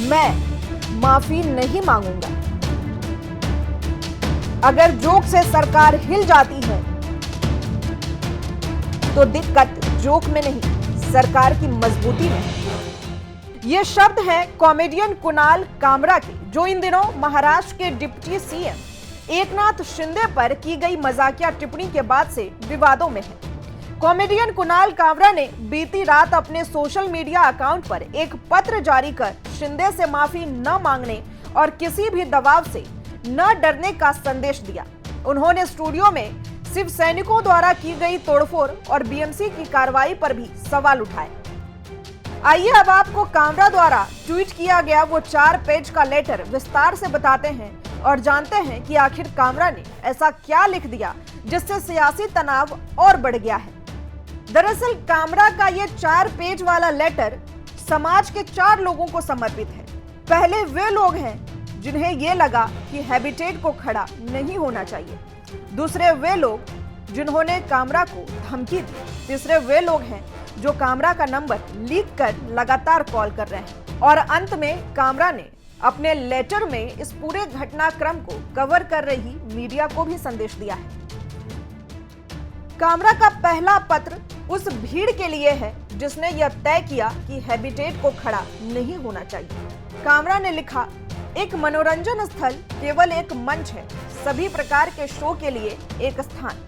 मैं माफी नहीं मांगूंगा। अगर जोक से सरकार हिल जाती है तो दिक्कत जोक में नहीं, सरकार की मजबूती में है। ये शब्द हैं कॉमेडियन कुणाल कामरा के, जो इन दिनों महाराष्ट्र के डिप्टी सीएम एकनाथ शिंदे पर की गई मजाकिया टिप्पणी के बाद से विवादों में है। कॉमेडियन कुणाल कामरा ने बीती रात अपने सोशल मीडिया अकाउंट पर एक पत्र जारी कर शिंदे से माफी न मांगने और किसी भी दबाव से न डरने का संदेश दिया। उन्होंने स्टूडियो में शिव सैनिकों द्वारा की गई तोड़फोड़ और बीएमसी की कार्रवाई पर भी सवाल उठाए। आइए अब आपको कामरा द्वारा ट्वीट किया गया वो 4 पेज का लेटर विस्तार से बताते हैं और जानते हैं कि आखिर कामरा ने ऐसा क्या लिख दिया जिससे सियासी तनाव और बढ़ गया है। दरअसल कामरा का ये 4 पेज वाला लेटर समाज के 4 लोगों को समर्पित है। पहले वे लोग हैं जिन्हें ये लगा कि हैबिटेट को खड़ा नहीं होना चाहिए। दूसरे वे लोग जिन्होंने कामरा को धमकी दी। तीसरे वे लोग हैं जो कामरा का नंबर लीक कर लगातार कॉल कर रहे हैं। और अंत में कामरा ने अपने लेटर में इस पूरे घटनाक्रम को कवर कर रही मीडिया को भी संदेश दिया है। कामरा का पहला पत्र उस भीड़ के लिए है जिसने यह तय किया कि हैबिटेट को खड़ा नहीं होना चाहिए। कामरा ने लिखा, एक मनोरंजन स्थल केवल एक मंच है, सभी प्रकार के शो के लिए एक स्थान।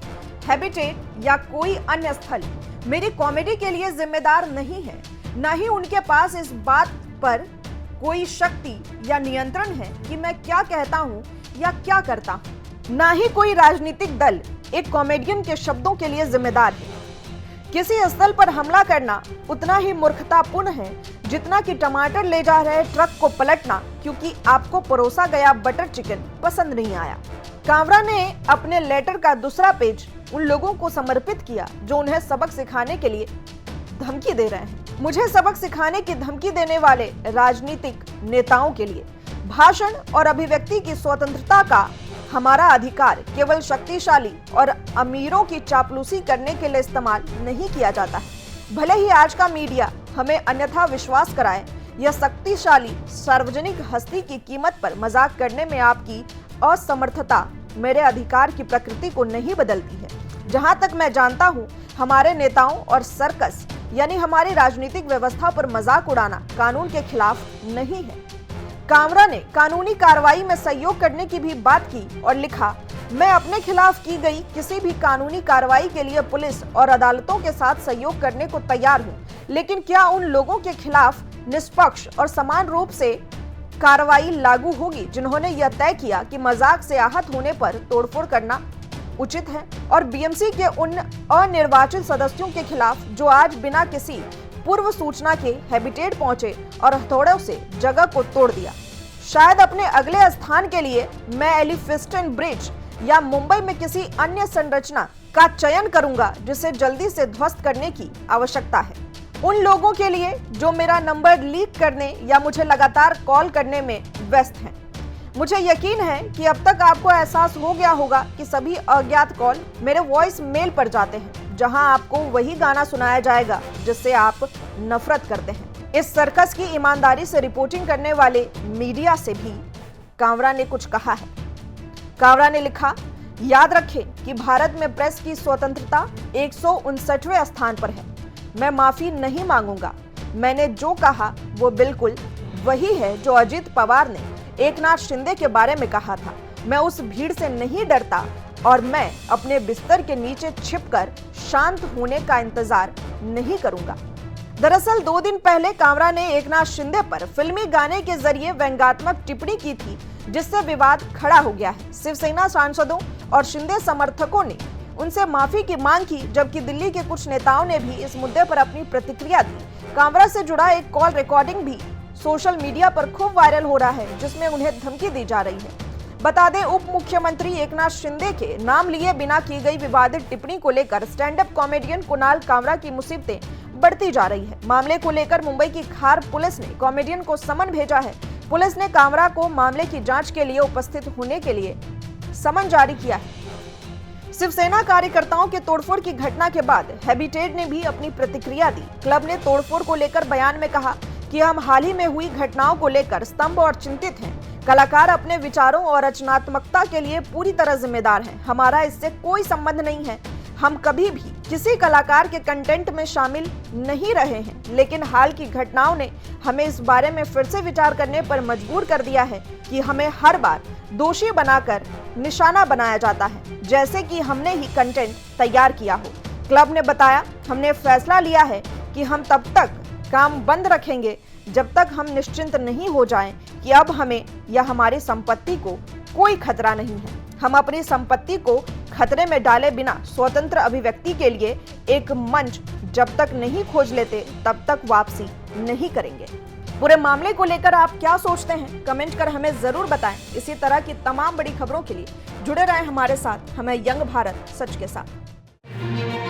हैबिटेट या कोई अन्य स्थल मेरी कॉमेडी के लिए जिम्मेदार नहीं है, न ही उनके पास इस बात पर कोई शक्ति या नियंत्रण है कि मैं क्या कहता हूं या क्या करता हूं। न ही कोई राजनीतिक दल एक कॉमेडियन के शब्दों के लिए जिम्मेदार है। किसी स्थल पर हमला करना उतना ही मूर्खतापूर्ण है जितना कि टमाटर ले जा रहे ट्रक को पलटना क्योंकि आपको परोसा गया बटर चिकन पसंद नहीं आया। कामरा ने अपने लेटर का दूसरा पेज उन लोगों को समर्पित किया जो उन्हें सबक सिखाने के लिए धमकी दे रहे हैं। मुझे सबक सिखाने की धमकी देने वाले राजनीतिक नेताओं के लिए भाषण और अभिव्यक्ति की स्वतंत्रता का हमारा अधिकार केवल शक्तिशाली और अमीरों की चापलूसी करने के लिए इस्तेमाल नहीं किया जाता है। भले ही आज का मीडिया हमें अन्यथा विश्वास कराए, यह शक्तिशाली सार्वजनिक हस्ती की कीमत पर मजाक करने में आपकी असमर्थता मेरे अधिकार की प्रकृति को नहीं बदलती है। जहां तक मैं जानता हूं, हमारे नेताओं और सर्कस यानी हमारी राजनीतिक व्यवस्था पर मजाक उड़ाना कानून के खिलाफ नहीं है। कामरा ने कानूनी कार्रवाई में सहयोग करने की भी बात की और लिखा, मैं अपने खिलाफ की गई किसी भी कानूनी कार्रवाई के लिए पुलिस और अदालतों के साथ सहयोग करने को तैयार हूं, लेकिन क्या उन लोगों के खिलाफ निष्पक्ष और समान रूप से कार्रवाई लागू होगी जिन्होंने यह तय किया कि मजाक से आहत होने पर तोड़फोड़ करना उचित है, और बीएमसी के उन अनिर्वाचित सदस्यों के खिलाफ जो आज बिना किसी पूर्व सूचना के हैबिटेट पहुंचे और हथौड़ों से जगह को तोड़ दिया। शायद अपने अगले स्थान के लिए मैं एलिफिंस्टन ब्रिज या मुंबई में किसी अन्य संरचना का चयन करूंगा जिसे जल्दी से ध्वस्त करने की आवश्यकता है। उन लोगों के लिए जो मेरा नंबर लीक करने या मुझे लगातार कॉल करने में व्यस्त हैं। मुझे यकीन है कि अब तक आपको एहसास हो गया होगा कि सभी अज्ञात कॉल मेरे वॉइस मेल पर जाते हैं, जहां आपको वही गाना सुनाया जाएगा जिससे आप नफरत करते हैं। इस सर्कस की ईमानदारी से रिपोर्टिंग करने वाले मीडिया से भी कामरा ने कुछ कहा है। कामरा ने लिखा, याद रखें कि भारत में प्रेस की स्वतंत्रता 159वें स्थान पर है। मैं माफी नहीं मांगूंगा। मैंने जो कहा वो बिल्कुल वही है जो अजित पवार ने एकनाथ शिंदे के बारे में कहा था। मैं उस भीड़ से नहीं डरता और मैं अपने बिस्तर के नीचे छिपकर शांत होने का इंतजार नहीं करूंगा। दरअसल 2 दिन पहले कामरा ने एकनाथ शिंदे पर फिल्मी गाने के जरिए व्यंग्यात्मक टिप्पणी की थी, जिससे विवाद खड़ा हो गया है। शिवसेना सांसदों और शिंदे समर्थकों ने उनसे माफी की मांग की, जबकि दिल्ली के कुछ नेताओं ने भी इस मुद्दे पर अपनी प्रतिक्रिया दी। कामरा से जुड़ा एक कॉल रिकॉर्डिंग भी सोशल मीडिया पर खूब वायरल हो रहा है, जिसमें उन्हें धमकी दी जा रही है। बता दें, उप मुख्यमंत्री एकनाथ शिंदे के नाम लिए बिना की गई विवादित टिप्पणी को लेकर stand up comedian Kunal Kamra की मुसीबतें बढ़ती जा रही है। मामले को लेकर मुंबई की खार पुलिस ने कॉमेडियन को समन भेजा है। पुलिस ने कामरा को मामले की जांच के लिए उपस्थित होने के लिए समन जारी किया है। शिवसेना कार्यकर्ताओं के तोड़फोड़ की घटना के बाद हैबिटेट ने भी अपनी प्रतिक्रिया दी। क्लब ने तोड़फोड़ को लेकर बयान में कहा कि हम हाल ही में हुई घटनाओं को लेकर स्तंभ और चिंतित हैं। कलाकार अपने विचारों और रचनात्मकता के लिए पूरी तरह जिम्मेदार हैं। हमारा इससे कोई संबंध नहीं है। हम कभी भी किसी कलाकार के कंटेंट में शामिल नहीं रहे हैं, लेकिन हाल की घटनाओं ने हमें इस बारे में फिर से विचार करने पर मजबूर कर दिया है कि हमें हर बार दोषी बनाकर निशाना बनाया जाता है, जैसे कि हमने ही कंटेंट तैयार किया हो। क्लब ने बताया, हमने फैसला लिया है कि हम तब तक काम बंद रखेंगे जब तक हम निश्चिंत नहीं हो जाएं कि अब हमें या हमारी संपत्ति को कोई खतरा नहीं है। हम अपनी संपत्ति को खतरे में डाले बिना स्वतंत्र अभिव्यक्ति के लिए एक मंच जब तक नहीं खोज लेते तब तक वापसी नहीं करेंगे। पूरे मामले को लेकर आप क्या सोचते हैं, कमेंट कर हमें जरूर बताएं। इसी तरह की तमाम बड़ी खबरों के लिए जुड़े रहें हमारे साथ। हमें यंग भारत सच के साथ।